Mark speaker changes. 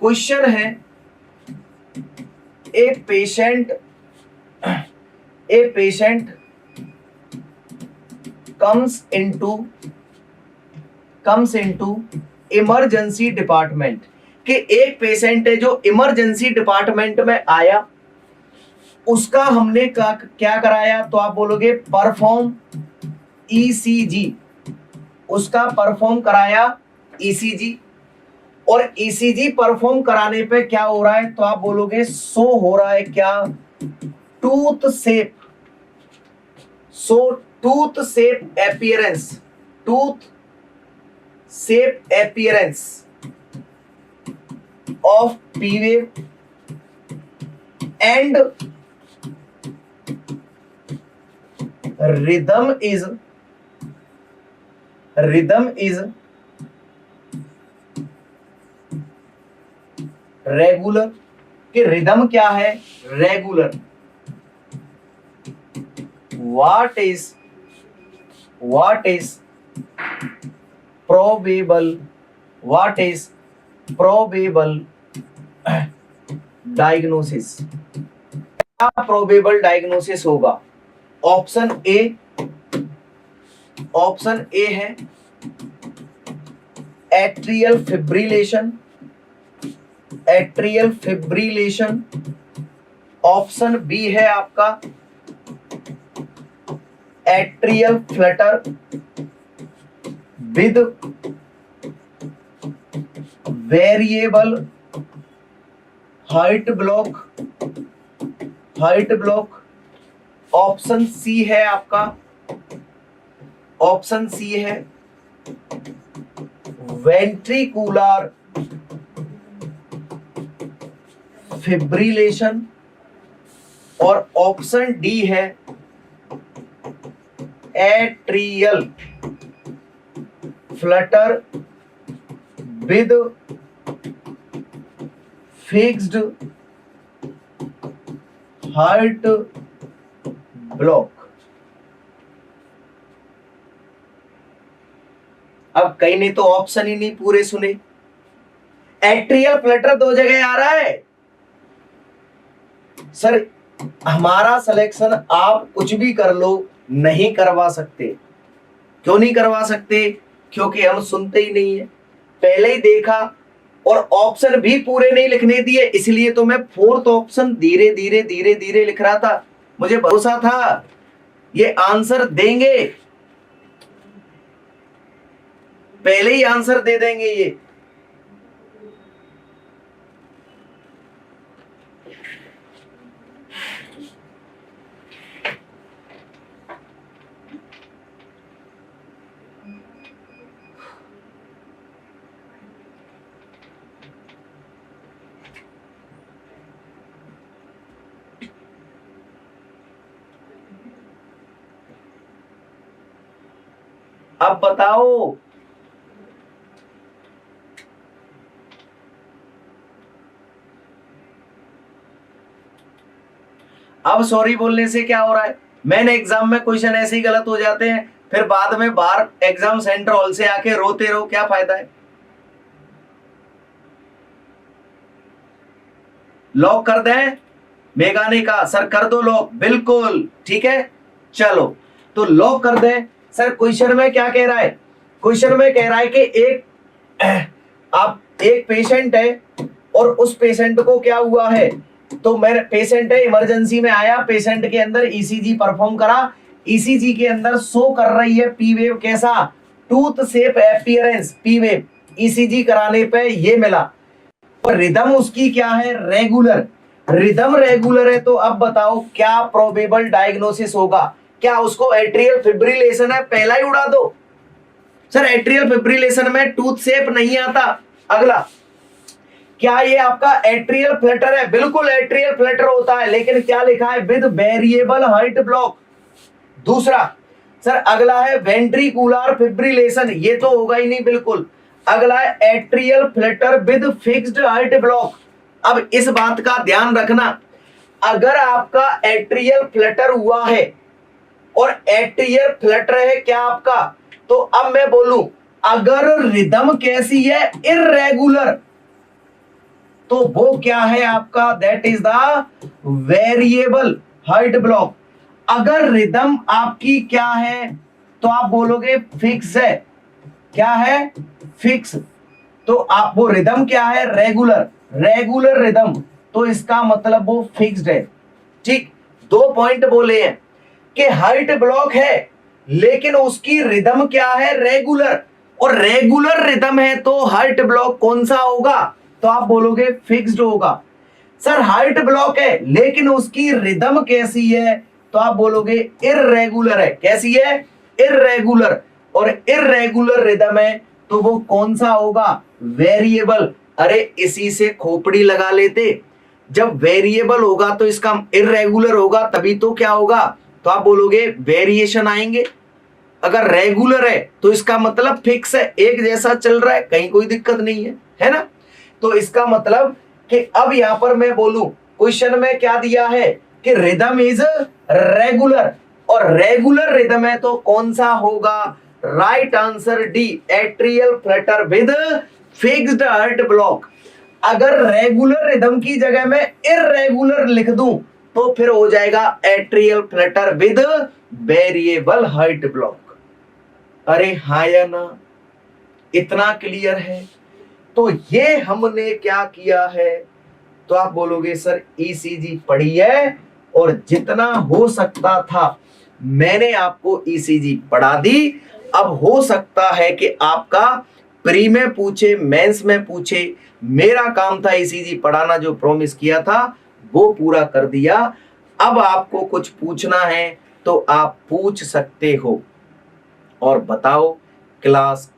Speaker 1: Question है, a patient comes into emergency department, कि एक पेशेंट है जो इमरजेंसी डिपार्टमेंट में आया, उसका हमने क्या कराया, तो आप बोलोगे परफॉर्म ईसीजी, उसका परफॉर्म कराया ईसीजी, और ईसीजी परफॉर्म कराने पे क्या हो रहा है, तो आप बोलोगे शो हो रहा है क्या, tooth shape, appearance of P wave and rhythm is regular, कि रिदम क्या है, regular. What is probable diagnosis, क्या प्रोबेबल डायग्नोसिस होगा। ऑप्शन ए है एट्रियल फिब्रिलेशन, ऑप्शन बी है आपका atrial flutter with variable heart block, option C है आपका, ऑप्शन सी है वेंट्रिकुलर फिब्रिलेशन, और ऑप्शन डी है atrial flutter with fixed heart block. अब कहीं ने तो ऑप्शन ही नहीं पूरे सुने, एट्रियल फ्लटर दो जगह आ रहा है। सर हमारा सिलेक्शन आप कुछ भी कर लो, नहीं करवा सकते। क्यों नहीं करवा सकते, क्योंकि हम सुनते ही नहीं है, पहले ही देखा और ऑप्शन भी पूरे नहीं लिखने दिए, इसलिए तो मैं फोर्थ ऑप्शन धीरे धीरे लिख रहा था। मुझे भरोसा था ये आंसर देंगे, पहले ही आंसर दे देंगे ये। अब बताओ, अब सॉरी बोलने से क्या हो रहा है, मैंने एग्जाम में क्वेश्चन ऐसे ही गलत हो जाते हैं, फिर बाद में बाहर एग्जाम सेंटर हॉल से आके रोते रहो, क्या फायदा है। लॉक कर दें, मेगा ने कहा सर कर दो लॉक, बिल्कुल ठीक है, चलो तो लॉक कर दें। सर क्वेश्चन में क्या कह रहा है, क्वेश्चन में कह रहा है कि एक पेशेंट है और उस पेशेंट को क्या हुआ है, तो मेरे पेशेंट है इमरजेंसी में आया, पेशेंट के अंदर ईसीजी परफॉर्म करा, ईसीजी के अंदर शो कर रही है पी वेव, कैसा, tooth shape appearance P wave, ECG कराने पे ये मिला, और रिदम उसकी क्या है, रेगुलर, रिदम रेगुलर है। तो अब बताओ क्या प्रोबेबल डायग्नोसिस होगा, क्या उसको एट्रियल फिब्रिलेशन है, पहला ही उड़ा दो। सर एट्रियल फिब्रिलेशन में टूथ शेप नहीं आता। अगला, क्या ये आपका एट्रियल फ्लटर है, बिल्कुल एट्रियल फ्लटर होता है, लेकिन क्या लिखा है, विद वेरिएबल हार्ट ब्लॉक। दूसरा सर अगला है वेंट्रिकुलर फिब्रिलेशन, ये तो होगा ही नहीं बिल्कुल। अगला है atrial flutter with fixed heart block. अब इस बात का ध्यान रखना, अगर आपका एट्रियल फ्लटर हुआ है और एट्रियल फ्लटर है क्या आपका, तो अब मैं बोलूं अगर रिदम कैसी है, इर्रेगुलर, तो वो क्या है आपका, that is the variable heart block. अगर रिदम आपकी क्या है तो आप बोलोगे फिक्स है। क्या है, फिक्स। तो आप वो रिदम क्या है, रेगुलर, रेगुलर रिदम, तो इसका मतलब वो फिक्स्ड है। ठीक, 2 पॉइंट बोले हैं कि हार्ट ब्लॉक है लेकिन उसकी रिदम क्या है, रेगुलर, और रेगुलर रिदम है तो हार्ट ब्लॉक कौन सा होगा, तो आप बोलोगे फिक्स्ड होगा। सर हार्ट ब्लॉक है लेकिन उसकी रिदम कैसी है, तो आप बोलोगे इर्रेगुलर है। कैसी है, इर्रेगुलर, और इर्रेगुलर रिदम है तो वो कौन सा होगा, वेरिएबल। अरे इसी से खोपड़ी लगा लेते, जब वेरिएबल होगा तो इसका इर्रेगुलर होगा, तभी तो क्या होगा, तो आप बोलोगे वेरिएशन आएंगे। अगर रेगुलर है तो इसका मतलब फिक्स है, एक जैसा चल रहा है, कहीं कोई दिक्कत नहीं है ना। तो इसका मतलब कि अब यहां पर मैं बोलूं, क्वेश्चन में क्या दिया है कि रिदम इज रेगुलर, और रेगुलर रिदम है तो कौन सा होगा, right answer D, atrial flutter with fixed heart block. अगर रेगुलर रिदम की जगह में इर्रेगुलर लिख दूं तो फिर हो जाएगा atrial flutter with variable heart block. अरे हाँ या ना, इतना क्लियर है। तो ये हमने क्या किया है, तो आप बोलोगे सर ईसीजी पढ़ी है और जितना हो सकता था मैंने आपको ईसीजी पढ़ा दी। अब हो सकता है कि आपका प्री में पूछे, मेंस में पूछे, मेरा काम था ईसीजी पढ़ाना, जो प्रॉमिस किया था वो पूरा कर दिया। अब आपको कुछ पूछना है तो आप पूछ सकते हो, और बताओ क्लास